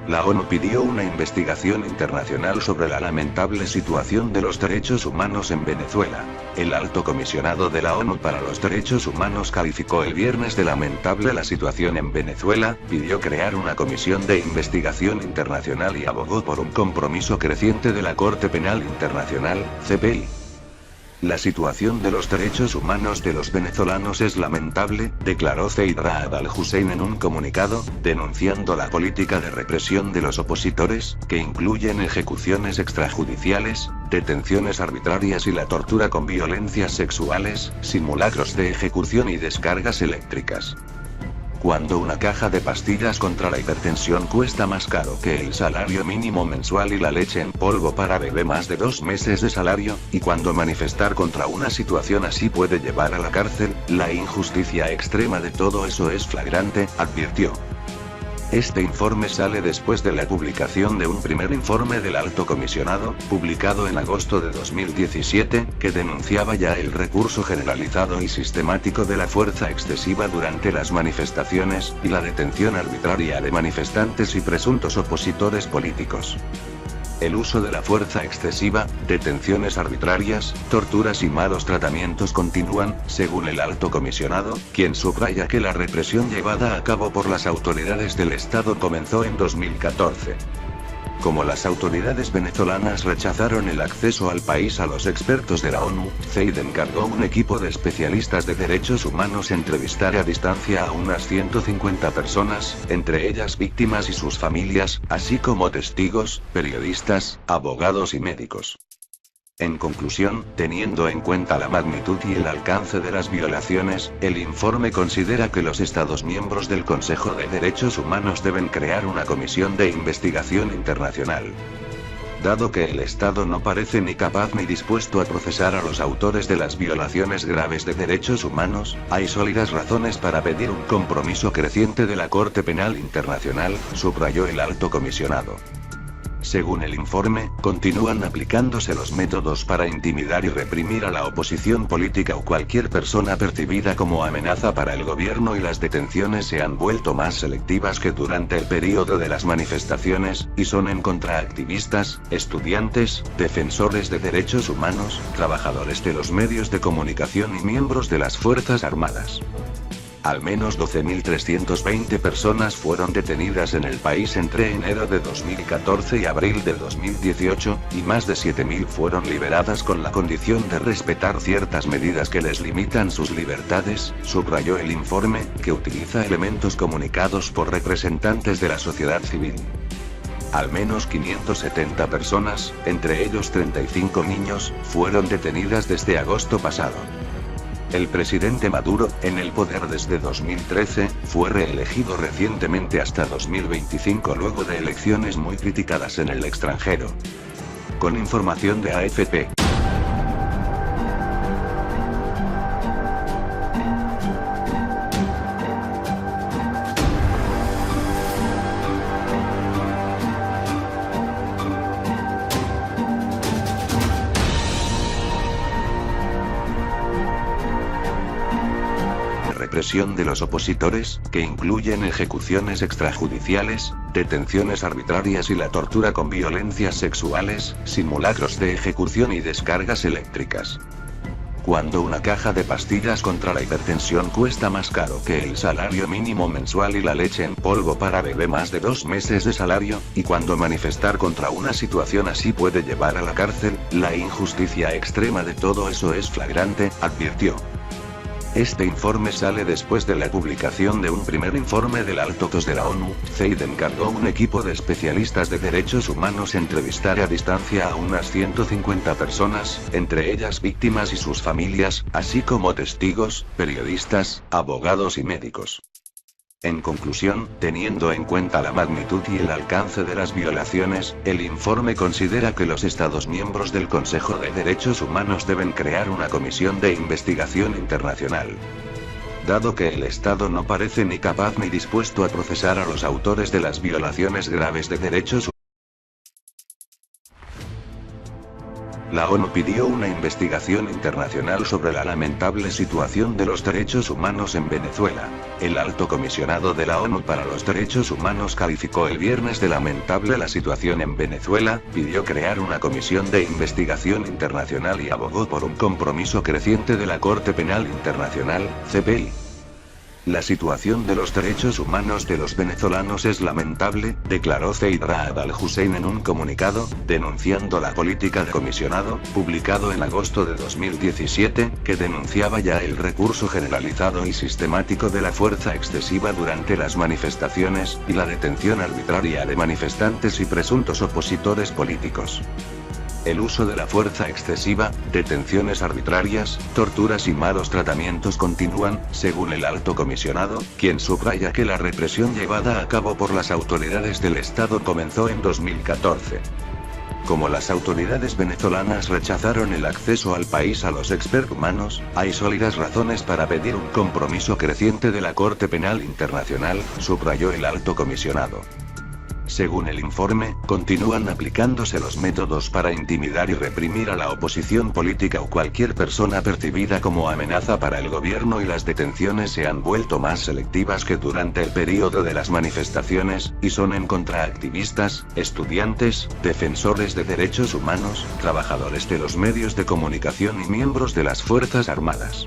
La ONU pidió una investigación internacional sobre la lamentable situación de los derechos humanos en Venezuela. El Alto Comisionado de la ONU para los Derechos Humanos calificó el viernes de lamentable la situación en Venezuela, pidió crear una comisión de investigación internacional y abogó por un compromiso creciente de la Corte Penal Internacional, CPI. La situación de los derechos humanos de los venezolanos es lamentable, declaró Zeid Ra'ad al-Hussein en un comunicado, denunciando la política de represión de los opositores, que incluyen ejecuciones extrajudiciales, detenciones arbitrarias y la tortura con violencias sexuales, simulacros de ejecución y descargas eléctricas. Cuando una caja de pastillas contra la hipertensión cuesta más caro que el salario mínimo mensual y la leche en polvo para bebé más de 2 meses de salario, y cuando manifestar contra una situación así puede llevar a la cárcel, la injusticia extrema de todo eso es flagrante, advirtió. Este informe sale después de la publicación de un primer informe del Alto Comisionado, publicado en agosto de 2017, que denunciaba ya el recurso generalizado y sistemático de la fuerza excesiva durante las manifestaciones, y la detención arbitraria de manifestantes y presuntos opositores políticos. El uso de la fuerza excesiva, detenciones arbitrarias, torturas y malos tratamientos continúan, según el Alto Comisionado, quien subraya que la represión llevada a cabo por las autoridades del Estado comenzó en 2014. Como las autoridades venezolanas rechazaron el acceso al país a los expertos de la ONU, Zeid encargó un equipo de especialistas de derechos humanos entrevistar a distancia a unas 150 personas, entre ellas víctimas y sus familias, así como testigos, periodistas, abogados y médicos. En conclusión, teniendo en cuenta la magnitud y el alcance de las violaciones, el informe considera que los Estados miembros del Consejo de Derechos Humanos deben crear una comisión de investigación internacional. Dado que el Estado no parece ni capaz ni dispuesto a procesar a los autores de las violaciones graves de derechos humanos, hay sólidas razones para pedir un compromiso creciente de la Corte Penal Internacional, subrayó el Alto Comisionado. Según el informe, continúan aplicándose los métodos para intimidar y reprimir a la oposición política o cualquier persona percibida como amenaza para el gobierno, y las detenciones se han vuelto más selectivas que durante el período de las manifestaciones, y son en contra activistas, estudiantes, defensores de derechos humanos, trabajadores de los medios de comunicación y miembros de las Fuerzas Armadas. Al menos 12.320 personas fueron detenidas en el país entre enero de 2014 y abril de 2018, y más de 7.000 fueron liberadas con la condición de respetar ciertas medidas que les limitan sus libertades, subrayó el informe, que utiliza elementos comunicados por representantes de la sociedad civil. Al menos 570 personas, entre ellos 35 niños, fueron detenidas desde agosto pasado. El presidente Maduro, en el poder desde 2013, fue reelegido recientemente hasta 2025 luego de elecciones muy criticadas en el extranjero. Con información de AFP. Represión de los opositores, que incluyen ejecuciones extrajudiciales, detenciones arbitrarias y la tortura con violencias sexuales, simulacros de ejecución y descargas eléctricas. Cuando una caja de pastillas contra la hipertensión cuesta más caro que el salario mínimo mensual y la leche en polvo para bebé más de 2 meses de salario, y cuando manifestar contra una situación así puede llevar a la cárcel, la injusticia extrema de todo eso es flagrante, advirtió. Este informe sale después de la publicación de un primer informe del Alto Comisionado de la ONU. Zeid encargó un equipo de especialistas de derechos humanos entrevistar a distancia a unas 150 personas, entre ellas víctimas y sus familias, así como testigos, periodistas, abogados y médicos. En conclusión, teniendo en cuenta la magnitud y el alcance de las violaciones, el informe considera que los Estados miembros del Consejo de Derechos Humanos deben crear una comisión de investigación internacional. Dado que el Estado no parece ni capaz ni dispuesto a procesar a los autores de las violaciones graves de derechos humanos, La ONU pidió una investigación internacional sobre la lamentable situación de los derechos humanos en Venezuela. El alto comisionado de la ONU para los Derechos Humanos calificó el viernes de lamentable la situación en Venezuela, pidió crear una comisión de investigación internacional y abogó por un compromiso creciente de la Corte Penal Internacional, CPI. La situación de los derechos humanos de los venezolanos es lamentable, declaró Zeid Ra'ad al-Hussein en un comunicado, denunciando la política del comisionado, publicado en agosto de 2017, que denunciaba ya el recurso generalizado y sistemático de la fuerza excesiva durante las manifestaciones, y la detención arbitraria de manifestantes y presuntos opositores políticos. El uso de la fuerza excesiva, detenciones arbitrarias, torturas y malos tratamientos continúan, según el alto comisionado, quien subraya que la represión llevada a cabo por las autoridades del Estado comenzó en 2014. Como las autoridades venezolanas rechazaron el acceso al país a los expertos humanos, hay sólidas razones para pedir un compromiso creciente de la Corte Penal Internacional, subrayó el alto comisionado. Según el informe, continúan aplicándose los métodos para intimidar y reprimir a la oposición política o cualquier persona percibida como amenaza para el gobierno y las detenciones se han vuelto más selectivas que durante el período de las manifestaciones, y son en contra activistas, estudiantes, defensores de derechos humanos, trabajadores de los medios de comunicación y miembros de las Fuerzas Armadas.